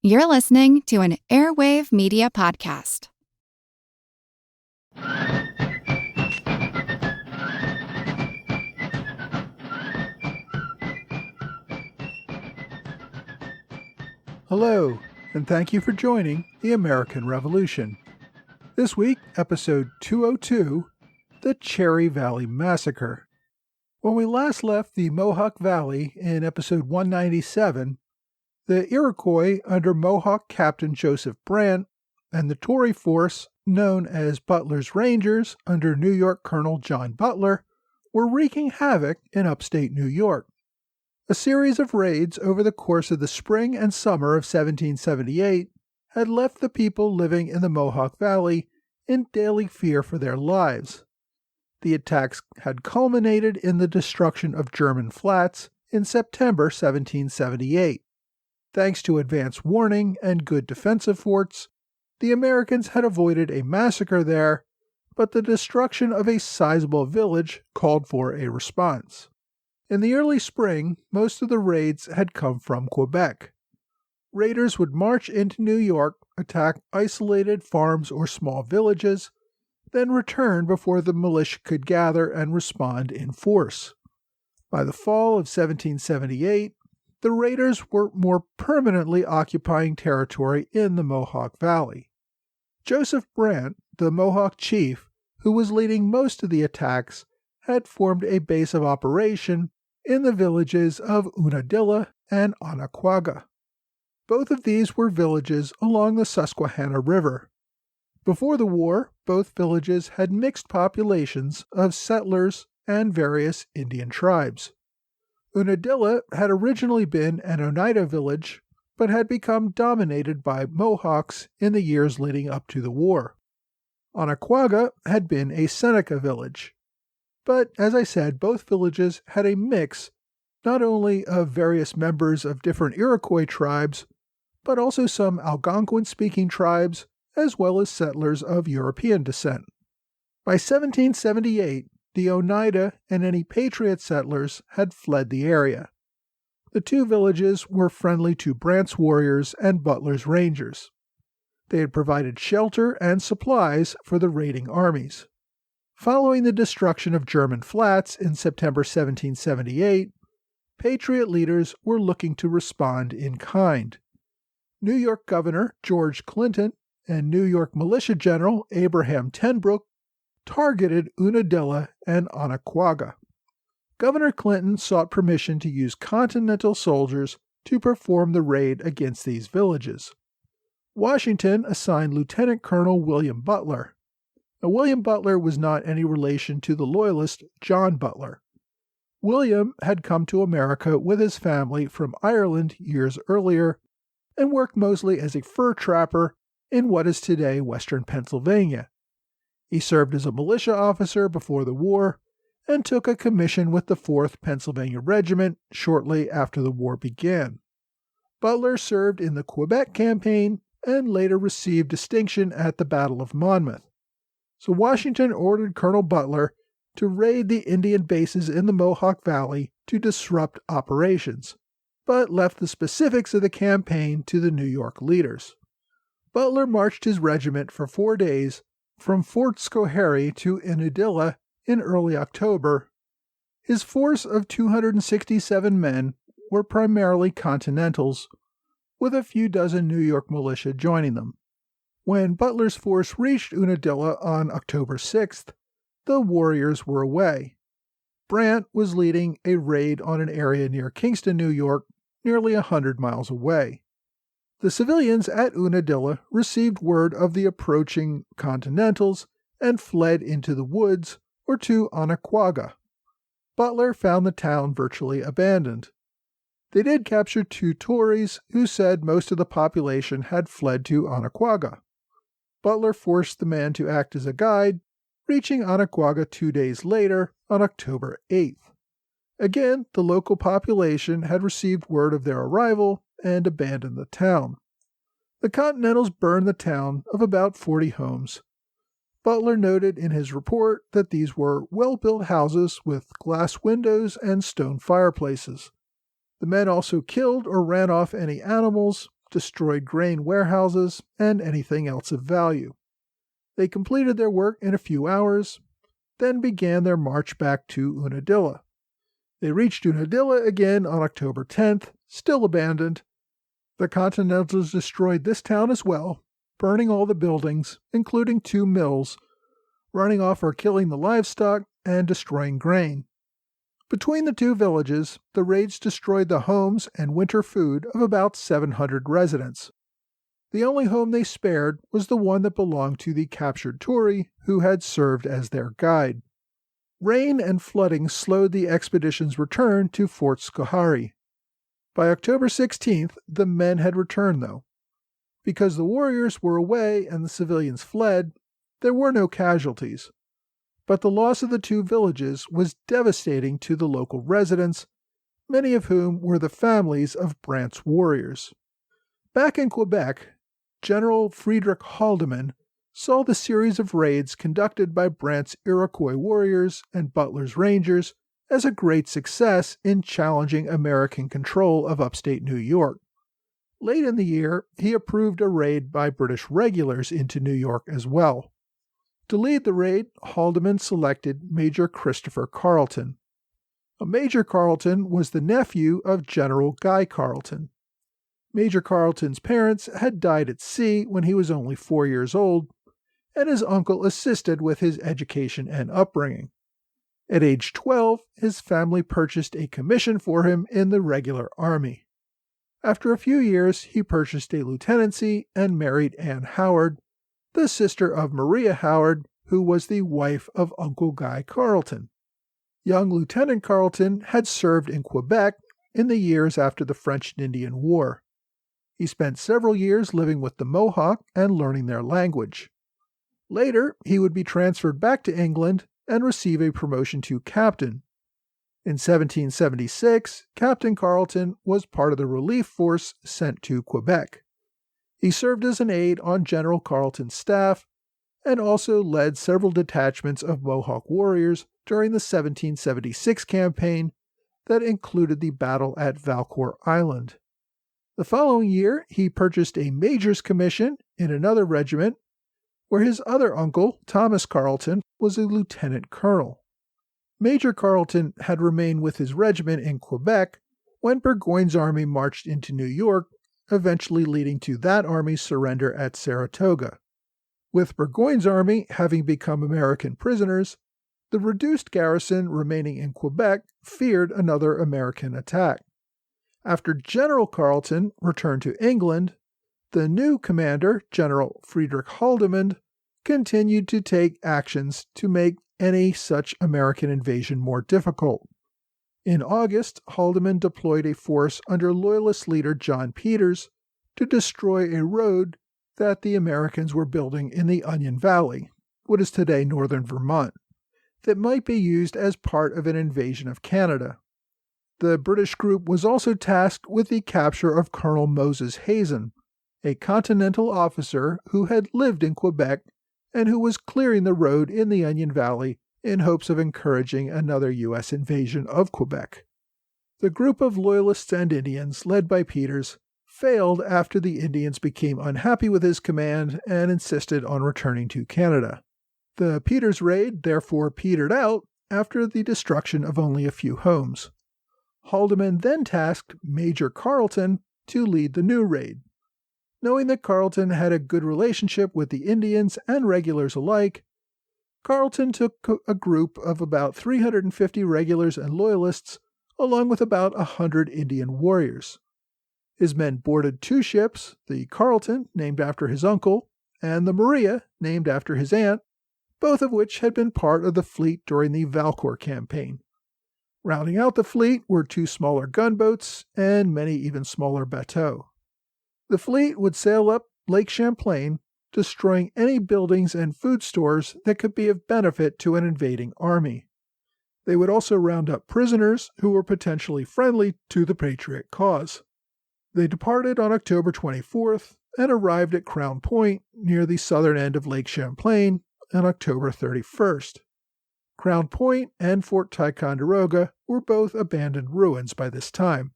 You're listening to an Airwave Media Podcast. Hello, and thank you for joining the American Revolution. This week, episode 202, The Cherry Valley Massacre. When we last left the Mohawk Valley in episode 197, the Iroquois under Mohawk Captain Joseph Brant and the Tory force known as Butler's Rangers under New York Colonel John Butler were wreaking havoc in upstate New York. A series of raids over the course of the spring and summer of 1778 had left the people living in the Mohawk Valley in daily fear for their lives. The attacks had culminated in the destruction of German flats in September 1778. Thanks to advance warning and good defensive forts, the Americans had avoided a massacre there, but the destruction of a sizable village called for a response. In the early spring, most of the raids had come from Quebec. Raiders would march into New York, attack isolated farms or small villages, then return before the militia could gather and respond in force. By the fall of 1778, the raiders were more permanently occupying territory in the Mohawk Valley. Joseph Brant, the Mohawk chief, who was leading most of the attacks, had formed a base of operation in the villages of Unadilla and Onaquaga. Both of these were villages along the Susquehanna River. Before the war, both villages had mixed populations of settlers and various Indian tribes. Unadilla had originally been an Oneida village, but had become dominated by Mohawks in the years leading up to the war. Onaquaga had been a Seneca village. But, as I said, both villages had a mix not only of various members of different Iroquois tribes, but also some Algonquin-speaking tribes, as well as settlers of European descent. By 1778, the Oneida and any Patriot settlers had fled the area. The two villages were friendly to Brant's warriors and Butler's Rangers. They had provided shelter and supplies for the raiding armies. Following the destruction of German flats in September 1778, Patriot leaders were looking to respond in kind. New York Governor George Clinton and New York Militia General Abraham Tenbrook targeted Unadilla and Onaquaga. Governor Clinton sought permission to use Continental soldiers to perform the raid against these villages. Washington assigned Lieutenant Colonel William Butler. Now, William Butler was not any relation to the Loyalist John Butler. William had come to America with his family from Ireland years earlier and worked mostly as a fur trapper in what is today western Pennsylvania. He served as a militia officer before the war and took a commission with the 4th Pennsylvania Regiment shortly after the war began. Butler served in the Quebec campaign and later received distinction at the Battle of Monmouth. So Washington ordered Colonel Butler to raid the Indian bases in the Mohawk Valley to disrupt operations, but left the specifics of the campaign to the New York leaders. Butler marched his regiment for 4 days from Fort Schoharie to Unadilla in early October. His force of 267 men were primarily Continentals, with a few dozen New York militia joining them. When Butler's force reached Unadilla on October 6th, the warriors were away. Brant was leading a raid on an area near Kingston, New York, nearly 100 miles away. The civilians at Unadilla received word of the approaching Continentals and fled into the woods or to Onaquaga. Butler found the town virtually abandoned. They did capture 2 Tories who said most of the population had fled to Onaquaga. Butler forced the man to act as a guide, reaching Onaquaga 2 days later on October 8th. Again, the local population had received word of their arrival and abandoned the town. The Continentals burned the town of about 40 homes. Butler noted in his report that these were well-built houses with glass windows and stone fireplaces. The men also killed or ran off any animals, destroyed grain warehouses, and anything else of value. They completed their work in a few hours, then began their march back to Unadilla. They reached Unadilla again on October 10th, still abandoned. The Continentals destroyed this town as well, burning all the buildings, including 2 mills, running off or killing the livestock, and destroying grain. Between the 2 villages, the raids destroyed the homes and winter food of about 700 residents. The only home they spared was the one that belonged to the captured Tory, who had served as their guide. Rain and flooding slowed the expedition's return to Fort Schoharie. By October 16th, the men had returned, though. Because the warriors were away and the civilians fled, there were no casualties. But the loss of the 2 villages was devastating to the local residents, many of whom were the families of Brant's warriors. Back in Quebec, General Friedrich Haldimand saw the series of raids conducted by Brant's Iroquois warriors and Butler's Rangers as a great success in challenging American control of upstate New York. Late in the year, he approved a raid by British regulars into New York as well. To lead the raid, Haldimand selected Major Christopher Carleton. Major Carleton was the nephew of General Guy Carleton. Major Carleton's parents had died at sea when he was only 4 years old, and his uncle assisted with his education and upbringing. At age 12, his family purchased a commission for him in the regular army. After a few years, he purchased a lieutenancy and married Anne Howard, the sister of Maria Howard, who was the wife of Uncle Guy Carleton. Young Lieutenant Carleton had served in Quebec in the years after the French and Indian War. He spent several years living with the Mohawk and learning their language. Later, he would be transferred back to England and receive a promotion to captain. In 1776, Captain Carleton was part of the relief force sent to Quebec. He served as an aide on General Carleton's staff and also led several detachments of Mohawk warriors during the 1776 campaign that included the battle at Valcour Island. The following year, he purchased a major's commission in another regiment, where his other uncle, Thomas Carleton, was a lieutenant colonel. Major Carleton had remained with his regiment in Quebec when Burgoyne's army marched into New York, eventually leading to that army's surrender at Saratoga. With Burgoyne's army having become American prisoners, the reduced garrison remaining in Quebec feared another American attack. After General Carleton returned to England, the new commander, General Friedrich Haldimand, continued to take actions to make any such American invasion more difficult. In August, Haldimand deployed a force under Loyalist leader John Peters to destroy a road that the Americans were building in the Onion Valley, what is today northern Vermont, that might be used as part of an invasion of Canada. The British group was also tasked with the capture of Colonel Moses Hazen, a Continental officer who had lived in Quebec and who was clearing the road in the Onion Valley in hopes of encouraging another U.S. invasion of Quebec. The group of Loyalists and Indians, led by Peters, failed after the Indians became unhappy with his command and insisted on returning to Canada. The Peters raid therefore petered out after the destruction of only a few homes. Haldimand then tasked Major Carleton to lead the new raid. Knowing that Carleton had a good relationship with the Indians and regulars alike, Carleton took a group of about 350 regulars and loyalists, along with about 100 Indian warriors. His men boarded 2 ships, the Carleton, named after his uncle, and the Maria, named after his aunt, both of which had been part of the fleet during the Valcour campaign. Rounding out the fleet were 2 smaller gunboats and many even smaller bateaux. The fleet would sail up Lake Champlain, destroying any buildings and food stores that could be of benefit to an invading army. They would also round up prisoners who were potentially friendly to the Patriot cause. They departed on October 24th and arrived at Crown Point near the southern end of Lake Champlain on October 31st. Crown Point and Fort Ticonderoga were both abandoned ruins by this time.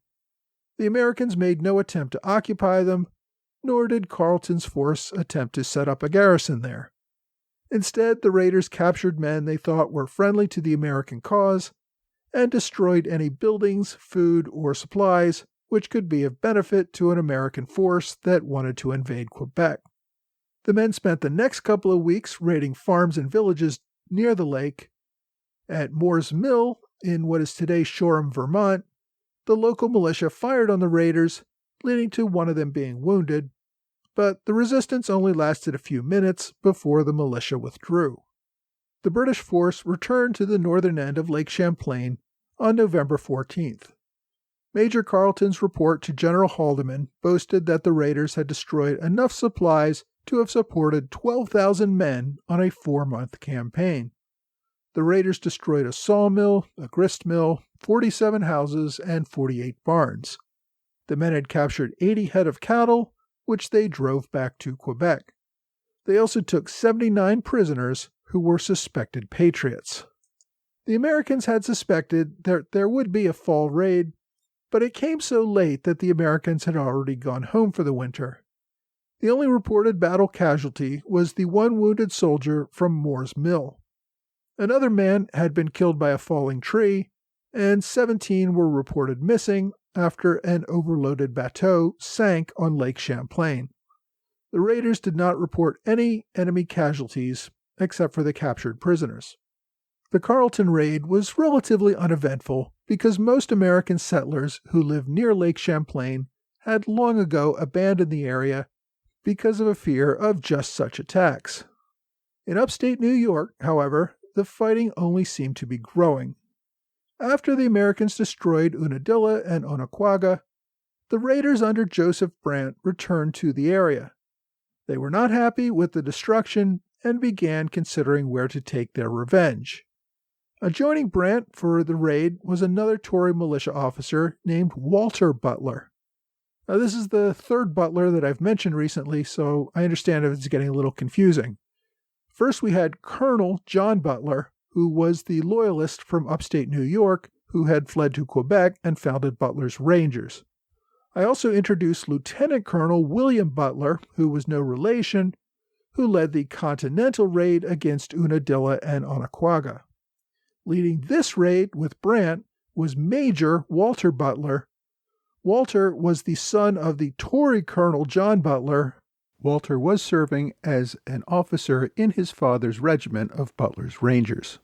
The Americans made no attempt to occupy them, nor did Carleton's force attempt to set up a garrison there. Instead, the raiders captured men they thought were friendly to the American cause and destroyed any buildings, food, or supplies which could be of benefit to an American force that wanted to invade Quebec. The men spent the next couple of weeks raiding farms and villages near the lake. At Moore's Mill, in what is today Shoreham, Vermont, the local militia fired on the raiders, leading to one of them being wounded, but the resistance only lasted a few minutes before the militia withdrew. The British force returned to the northern end of Lake Champlain on November 14th. Major Carleton's report to General Haldeman boasted that the raiders had destroyed enough supplies to have supported 12,000 men on a 4-month campaign. The raiders destroyed a sawmill, a grist mill, 47 houses, and 48 barns. The men had captured 80 head of cattle, which they drove back to Quebec. They also took 79 prisoners who were suspected patriots. The Americans had suspected that there would be a fall raid, but it came so late that the Americans had already gone home for the winter. The only reported battle casualty was the one wounded soldier from Moore's Mill. Another man had been killed by a falling tree, and 17 were reported missing after an overloaded bateau sank on Lake Champlain. The raiders did not report any enemy casualties except for the captured prisoners. The Carleton raid was relatively uneventful because most American settlers who lived near Lake Champlain had long ago abandoned the area because of a fear of just such attacks. In upstate New York, however, the fighting only seemed to be growing. After the Americans destroyed Unadilla and Onaquaga, the raiders under Joseph Brant returned to the area. They were not happy with the destruction and began considering where to take their revenge. Adjoining Brant for the raid was another Tory militia officer named Walter Butler. Now, this is the third Butler that I've mentioned recently, so I understand if it's getting a little confusing. First, we had Colonel John Butler, who was the loyalist from upstate New York who had fled to Quebec and founded Butler's Rangers. I also introduced Lieutenant Colonel William Butler, who was no relation, who led the Continental raid against Unadilla and Onaquaga. Leading this raid with Brant was Major Walter Butler. Walter was the son of the Tory Colonel John Butler. Walter was serving as an officer in his father's regiment of Butler's Rangers.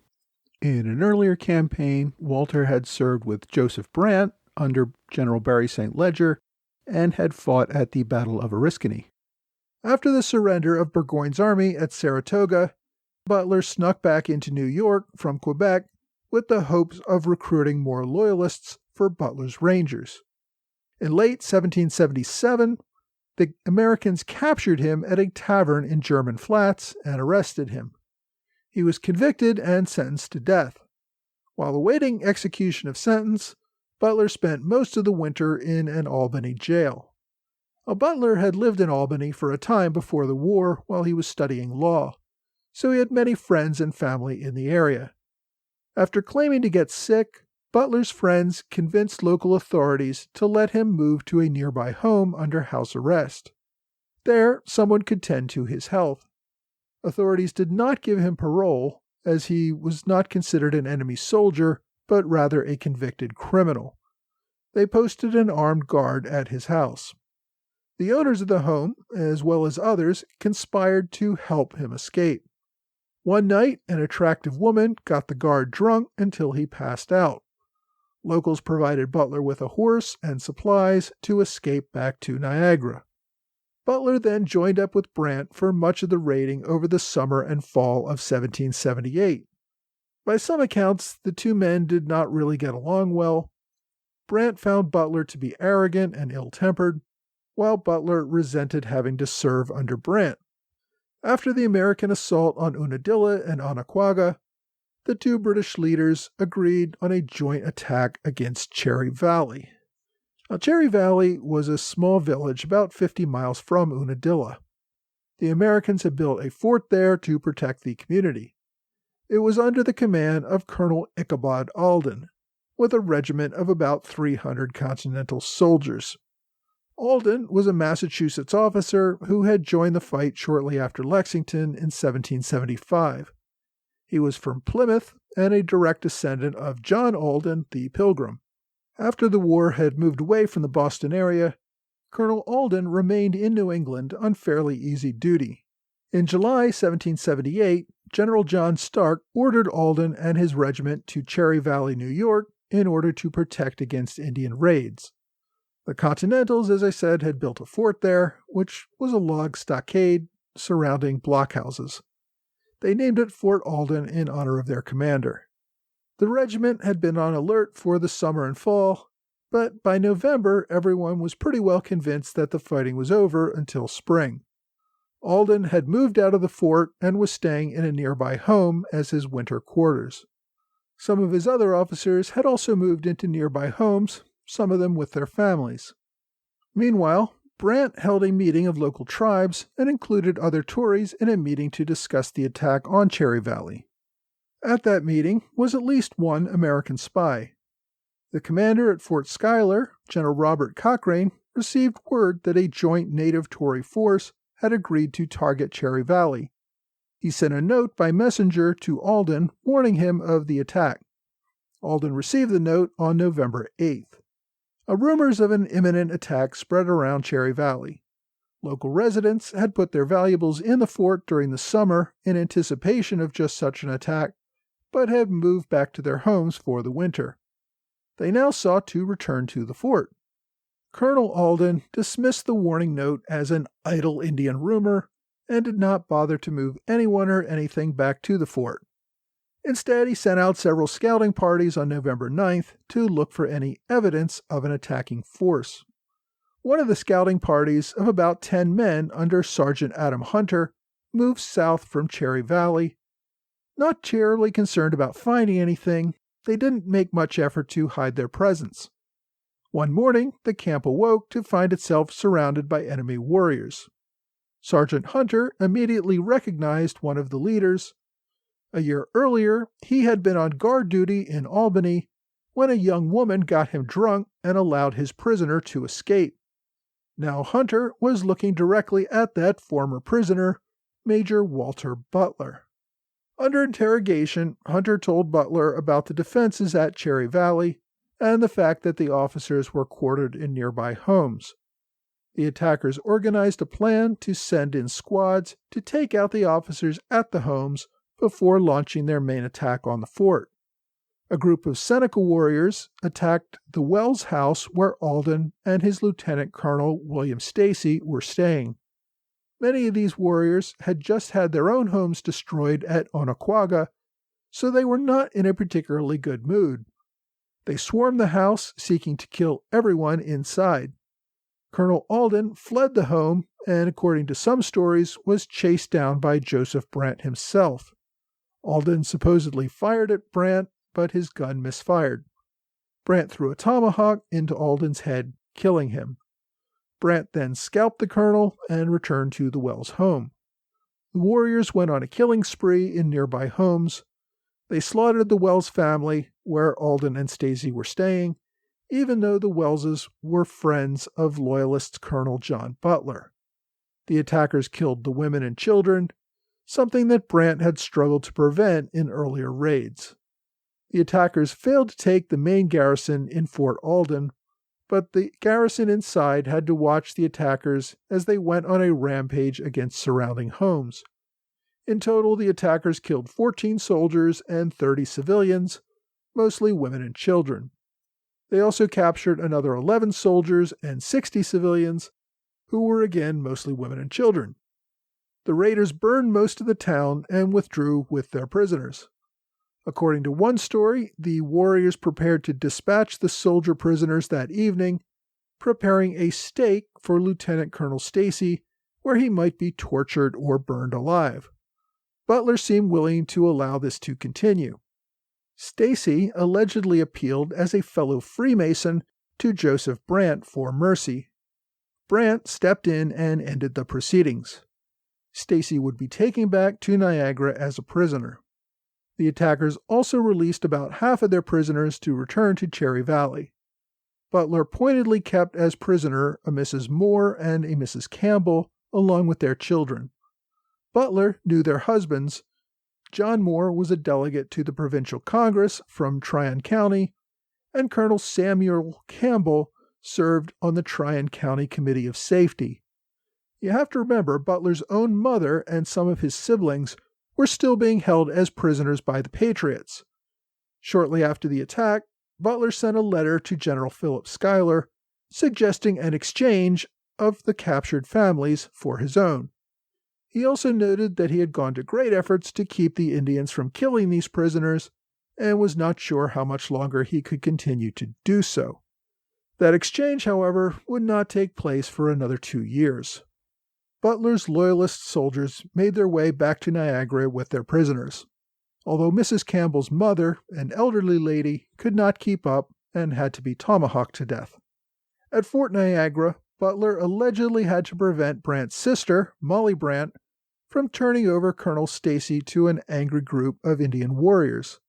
In an earlier campaign, Walter had served with Joseph Brant under General Barry St. Leger and had fought at the Battle of Oriskany. After the surrender of Burgoyne's army at Saratoga, Butler snuck back into New York from Quebec with the hopes of recruiting more loyalists for Butler's Rangers. In late 1777, the Americans captured him at a tavern in German Flats and arrested him. He was convicted and sentenced to death. While awaiting execution of sentence, Butler spent most of the winter in an Albany jail. Butler had lived in Albany for a time before the war while he was studying law, so he had many friends and family in the area. After claiming to get sick, Butler's friends convinced local authorities to let him move to a nearby home under house arrest. There, someone could tend to his health. Authorities did not give him parole, as he was not considered an enemy soldier, but rather a convicted criminal. They posted an armed guard at his house. The owners of the home, as well as others, conspired to help him escape. One night, an attractive woman got the guard drunk until he passed out. Locals provided Butler with a horse and supplies to escape back to Niagara. Butler then joined up with Brant for much of the raiding over the summer and fall of 1778. By some accounts, the two men did not really get along well. Brant found Butler to be arrogant and ill-tempered, while Butler resented having to serve under Brant. After the American assault on Unadilla and Onaquaga, the two British leaders agreed on a joint attack against Cherry Valley. Now, Cherry Valley was a small village about 50 miles from Unadilla. The Americans had built a fort there to protect the community. It was under the command of Colonel Ichabod Alden, with a regiment of about 300 Continental soldiers. Alden was a Massachusetts officer who had joined the fight shortly after Lexington in 1775. He was from Plymouth and a direct descendant of John Alden, the Pilgrim. After the war had moved away from the Boston area, Colonel Alden remained in New England on fairly easy duty. In July 1778, General John Stark ordered Alden and his regiment to Cherry Valley, New York, in order to protect against Indian raids. The Continentals, as I said, had built a fort there, which was a log stockade surrounding blockhouses. They named it Fort Alden in honor of their commander. The regiment had been on alert for the summer and fall, but by November everyone was pretty well convinced that the fighting was over until spring. Alden had moved out of the fort and was staying in a nearby home as his winter quarters. Some of his other officers had also moved into nearby homes, some of them with their families. Meanwhile, Brant held a meeting of local tribes and included other Tories in a meeting to discuss the attack on Cherry Valley. At that meeting was at least one American spy. The commander at Fort Schuyler, General Robert Cochrane, received word that a joint native Tory force had agreed to target Cherry Valley. He sent a note by messenger to Alden warning him of the attack. Alden received the note on November 8th. Rumors of an imminent attack spread around Cherry Valley. Local residents had put their valuables in the fort during the summer in anticipation of just such an attack, but had moved back to their homes for the winter. They now sought to return to the fort. Colonel Alden dismissed the warning note as an idle Indian rumor and did not bother to move anyone or anything back to the fort. Instead, he sent out several scouting parties on November 9th to look for any evidence of an attacking force. One of the scouting parties, of about 10 men under Sergeant Adam Hunter, moved south from Cherry Valley. Not terribly concerned about finding anything, they didn't make much effort to hide their presence. One morning, the camp awoke to find itself surrounded by enemy warriors. Sergeant Hunter immediately recognized one of the leaders. A year earlier, he had been on guard duty in Albany when a young woman got him drunk and allowed his prisoner to escape. Now Hunter was looking directly at that former prisoner, Major Walter Butler. Under interrogation, Hunter told Butler about the defenses at Cherry Valley and the fact that the officers were quartered in nearby homes. The attackers organized a plan to send in squads to take out the officers at the homes before launching their main attack on the fort. A group of Seneca warriors attacked the Wells house where Alden and his Lieutenant Colonel William Stacy were staying. Many of these warriors had just had their own homes destroyed at Onaquaga, so they were not in a particularly good mood. They swarmed the house, seeking to kill everyone inside. Colonel Alden fled the home and, according to some stories, was chased down by Joseph Brant himself. Alden supposedly fired at Brant, but his gun misfired. Brant threw a tomahawk into Alden's head, killing him. Brant then scalped the colonel and returned to the Wells home. The warriors went on a killing spree in nearby homes. They slaughtered the Wells family, where Alden and Stacy were staying, even though the Wellses were friends of Loyalist Colonel John Butler. The attackers killed the women and children, something that Brant had struggled to prevent in earlier raids. The attackers failed to take the main garrison in Fort Alden, but the garrison inside had to watch the attackers as they went on a rampage against surrounding homes. In total, the attackers killed 14 soldiers and 30 civilians, mostly women and children. They also captured another 11 soldiers and 60 civilians, who were again mostly women and children. The raiders burned most of the town and withdrew with their prisoners. According to one story, the warriors prepared to dispatch the soldier prisoners that evening, preparing a stake for Lieutenant Colonel Stacy, where he might be tortured or burned alive. Butler seemed willing to allow this to continue. Stacy allegedly appealed as a fellow Freemason to Joseph Brant for mercy. Brant stepped in and ended the proceedings. Stacy would be taken back to Niagara as a prisoner. The attackers also released about half of their prisoners to return to Cherry Valley. Butler pointedly kept as prisoner a Mrs. Moore and a Mrs. Campbell, along with their children. Butler knew their husbands. John Moore was a delegate to the Provincial Congress from Tryon County, and Colonel Samuel Campbell served on the Tryon County Committee of Safety. You have to remember, Butler's own mother and some of his siblings were still being held as prisoners by the Patriots. Shortly after the attack, Butler sent a letter to General Philip Schuyler suggesting an exchange of the captured families for his own. He also noted that he had gone to great efforts to keep the Indians from killing these prisoners and was not sure how much longer he could continue to do so. That exchange, however, would not take place for another 2 years. Butler's Loyalist soldiers made their way back to Niagara with their prisoners, although Mrs. Campbell's mother, an elderly lady, could not keep up and had to be tomahawked to death. At Fort Niagara, Butler allegedly had to prevent Brant's sister, Molly Brant, from turning over Colonel Stacy to an angry group of Indian warriors.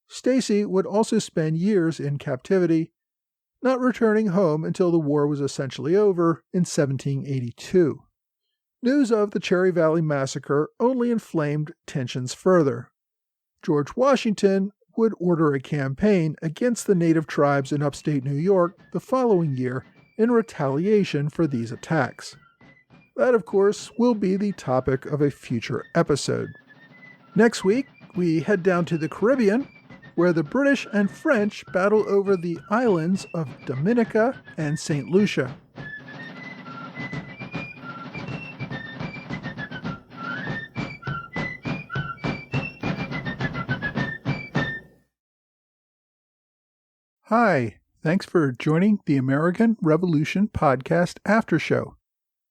Stacy would also spend years in captivity, not returning home until the war was essentially over in 1782. News of the Cherry Valley Massacre only inflamed tensions further. George Washington would order a campaign against the native tribes in upstate New York the following year in retaliation for these attacks. That, of course, will be the topic of a future episode. Next week, we head down to the Caribbean, where the British and French battle over the islands of Dominica and St. Lucia. Hi, thanks for joining the American Revolution Podcast After Show.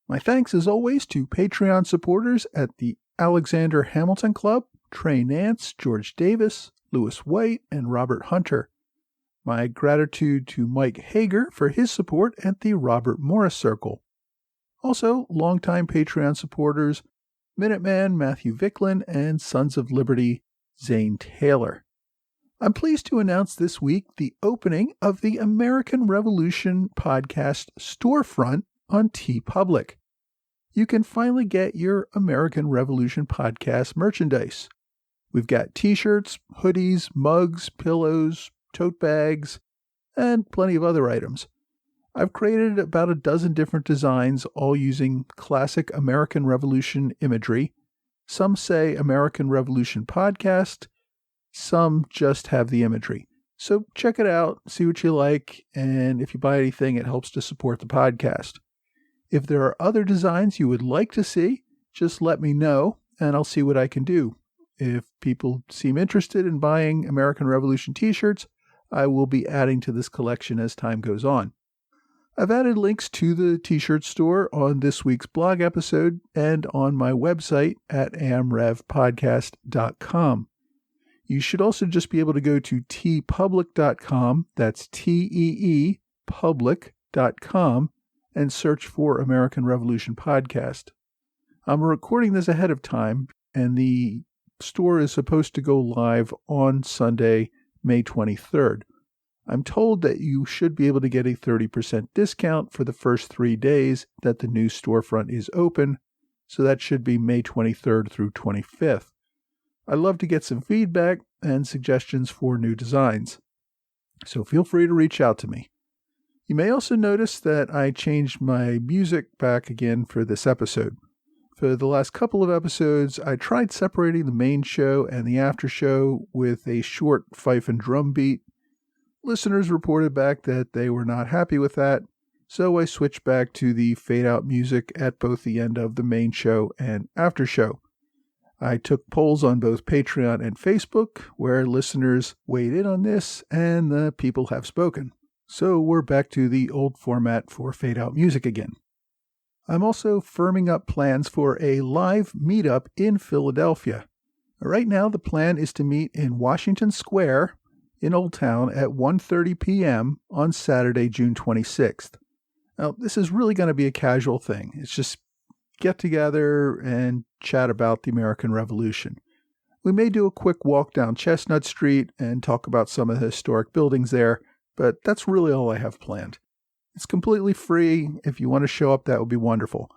My thanks, as always, to Patreon supporters at the Alexander Hamilton Club, Trey Nance, George Davis, Lewis White, and Robert Hunter. My gratitude to Mike Hager for his support at the Robert Morris Circle. Also, longtime Patreon supporters Minuteman Matthew Vicklin and Sons of Liberty Zane Taylor. I'm pleased to announce this week the opening of the American Revolution Podcast storefront on TeePublic. You can finally get your American Revolution Podcast merchandise. We've got t-shirts, hoodies, mugs, pillows, tote bags, and plenty of other items. I've created about a dozen different designs, all using classic American Revolution imagery. Some say American Revolution Podcast, some just have the imagery. So check it out, see what you like, and if you buy anything, it helps to support the podcast. If there are other designs you would like to see, just let me know, and I'll see what I can do. If people seem interested in buying American Revolution t-shirts, I will be adding to this collection as time goes on. I've added links to the t-shirt store on this week's blog episode and on my website at amrevpodcast.com. You should also just be able to go to teepublic.com, that's T-E-E, public.com, and search for American Revolution Podcast. I'm recording this ahead of time, and the store is supposed to go live on Sunday, May 23rd. I'm told that you should be able to get a 30% discount for the first 3 days that the new storefront is open, so that should be May 23rd through 25th. I'd love to get some feedback and suggestions for new designs, so feel free to reach out to me. You may also notice that I changed my music back again for this episode. For the last couple of episodes, I tried separating the main show and the after show with a short fife and drum beat. Listeners reported back that they were not happy with that, so I switched back to the fade-out music at both the end of the main show and after show. I took polls on both Patreon and Facebook, where listeners weighed in on this, and the people have spoken. So we're back to the old format for fade-out music again. I'm also firming up plans for a live meetup in Philadelphia. Right now, the plan is to meet in Washington Square in Old Town at 1:30 p.m. on Saturday, June 26th. Now, this is really going to be a casual thing. It's just get together and chat about the American Revolution. We may do a quick walk down Chestnut Street and talk about some of the historic buildings there, but that's really all I have planned. It's completely free. If you want to show up, that would be wonderful.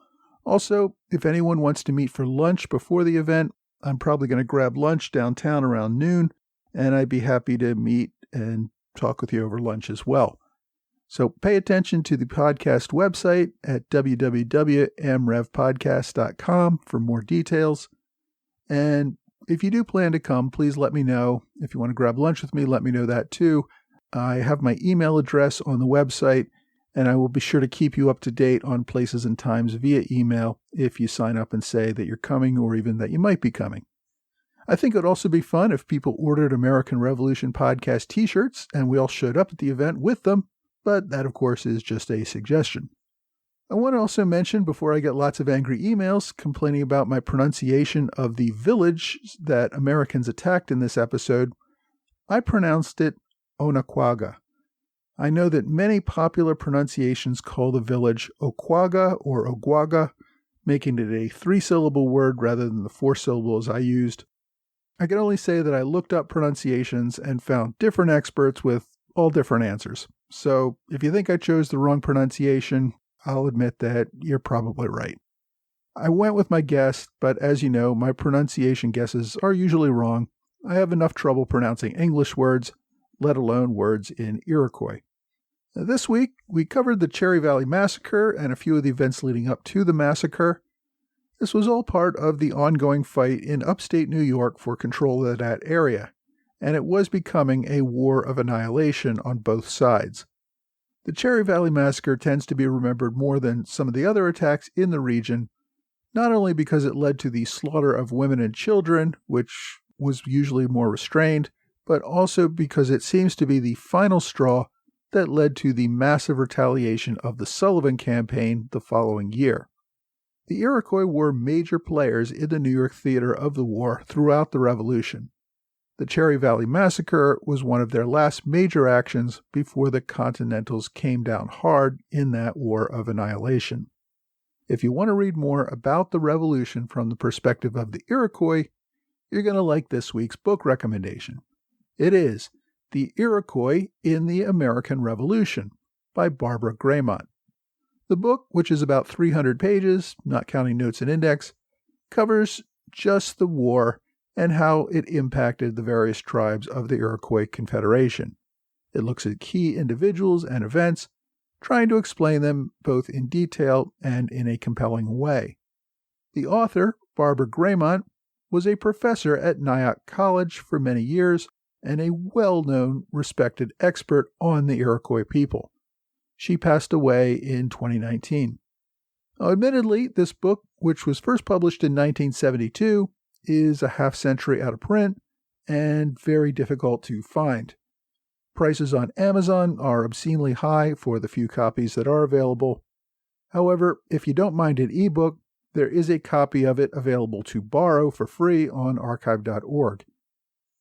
Also, if anyone wants to meet for lunch before the event, I'm probably going to grab lunch downtown around noon, and I'd be happy to meet and talk with you over lunch as well. So pay attention to the podcast website at www.amrevpodcast.com for more details. And if you do plan to come, please let me know. If you want to grab lunch with me, let me know that too. I have my email address on the website, and I will be sure to keep you up to date on places and times via email if you sign up and say that you're coming or even that you might be coming. I think it would also be fun if people ordered American Revolution podcast t-shirts and we all showed up at the event with them. But that, of course, is just a suggestion. I want to also mention, before I get lots of angry emails complaining about my pronunciation of the village that Americans attacked in this episode, I pronounced it Onaquaga. I know that many popular pronunciations call the village Oquaga or Oguaga, making it a 3-syllable word rather than the 4 syllables I used. I can only say that I looked up pronunciations and found different experts with all different answers. So if you think I chose the wrong pronunciation, I'll admit that you're probably right. I went with my guess, but as you know, my pronunciation guesses are usually wrong. I have enough trouble pronouncing English words, let alone words in Iroquois. Now, this week, we covered the Cherry Valley Massacre and a few of the events leading up to the massacre. This was all part of the ongoing fight in upstate New York for control of that area, and it was becoming a war of annihilation on both sides. The Cherry Valley Massacre tends to be remembered more than some of the other attacks in the region, not only because it led to the slaughter of women and children, which was usually more restrained, but also because it seems to be the final straw that led to the massive retaliation of the Sullivan Campaign the following year. The Iroquois were major players in the New York theater of the war throughout the Revolution. The Cherry Valley Massacre was one of their last major actions before the Continentals came down hard in that war of annihilation. If you want to read more about the Revolution from the perspective of the Iroquois, you're going to like this week's book recommendation. It is The Iroquois in the American Revolution by Barbara Graymont. The book, which is about 300 pages, not counting notes and index, covers just the war and how it impacted the various tribes of the Iroquois Confederation. It looks at key individuals and events, trying to explain them both in detail and in a compelling way. The author, Barbara Graymont, was a professor at Nyack College for many years and a well-known, respected expert on the Iroquois people. She passed away in 2019. Now, admittedly, this book, which was first published in 1972, is a half-century out of print and very difficult to find. Prices on Amazon are obscenely high for the few copies that are available. However, if you don't mind an ebook, there is a copy of it available to borrow for free on archive.org.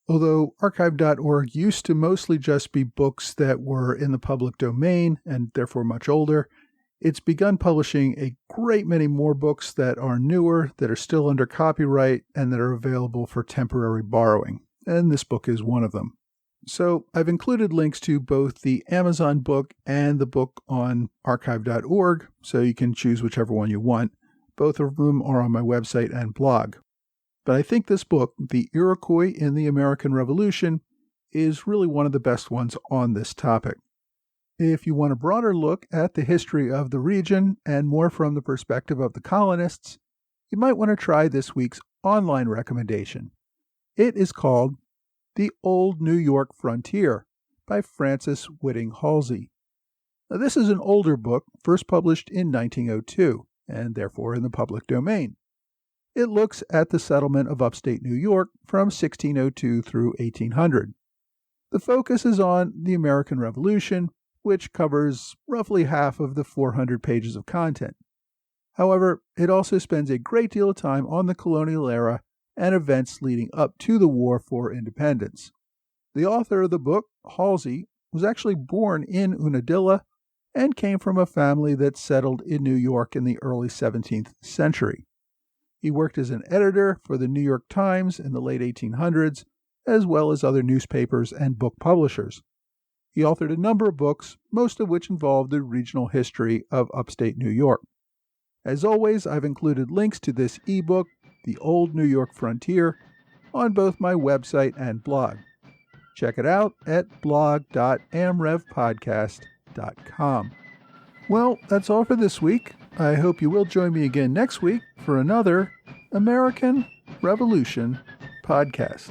Although archive.org used to mostly just be books that were in the public domain and therefore much older, it's begun publishing a great many more books that are newer, that are still under copyright, and that are available for temporary borrowing. And this book is one of them. So I've included links to both the Amazon book and the book on archive.org, so you can choose whichever one you want. Both of them are on my website and blog. But I think this book, The Iroquois in the American Revolution, is really one of the best ones on this topic. If you want a broader look at the history of the region and more from the perspective of the colonists, you might want to try this week's online recommendation. It is called The Old New York Frontier by Francis Whiting Halsey. Now, this is an older book, first published in 1902, and therefore in the public domain. It looks at the settlement of upstate New York from 1602 through 1800. The focus is on the American Revolution, which covers roughly half of the 400 pages of content. However, it also spends a great deal of time on the colonial era and events leading up to the War for Independence. The author of the book, Halsey, was actually born in Unadilla and came from a family that settled in New York in the early 17th century. He worked as an editor for the New York Times in the late 1800s, as well as other newspapers and book publishers. He authored a number of books, most of which involve the regional history of upstate New York. As always, I've included links to this ebook, The Old New York Frontier, on both my website and blog. Check it out at blog.amrevpodcast.com. Well, that's all for this week. I hope you will join me again next week for another American Revolution podcast.